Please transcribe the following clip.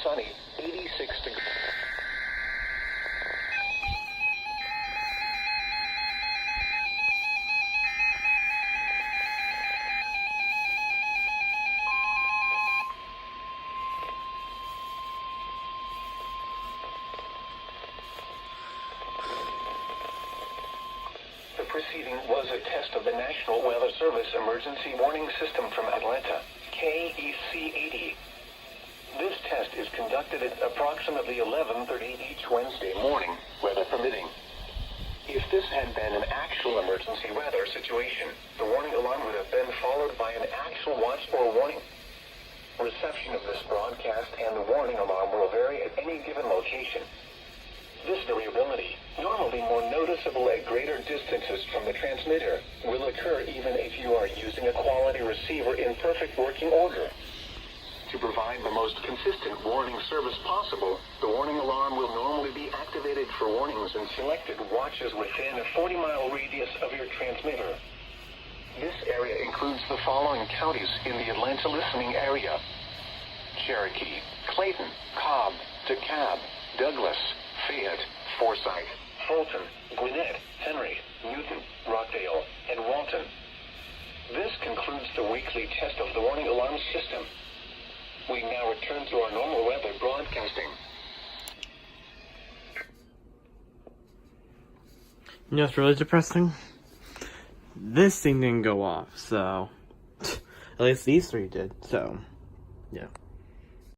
sunny, 86 degrees. The preceding was a test of the National Weather Service Emergency Warning System from Atlanta, KEC80. This test is conducted at approximately 11:30 each Wednesday morning, weather permitting. If this had been an actual emergency weather situation, the warning alarm would have been followed by an actual watch or warning. Reception of this broadcast and the warning alarm will vary at any given location. This variability, normally more noticeable at greater distances from the transmitter, will occur even if you are using a quality receiver in perfect working order. To provide the most consistent warning service possible, the warning alarm will normally be activated for warnings in selected watches within a 40-mile radius of your transmitter. This area includes the following counties in the Atlanta listening area: Cherokee, Clayton, Cobb, DeKalb, Douglas, Fayette, Forsyth, Fulton, Gwinnett, Henry, Newton, Rockdale, and Walton. This concludes the weekly test of the warning alarm system. We now return to our normal weather broadcasting. You know what's really depressing? This thing didn't go off, so at least these three did, so yeah.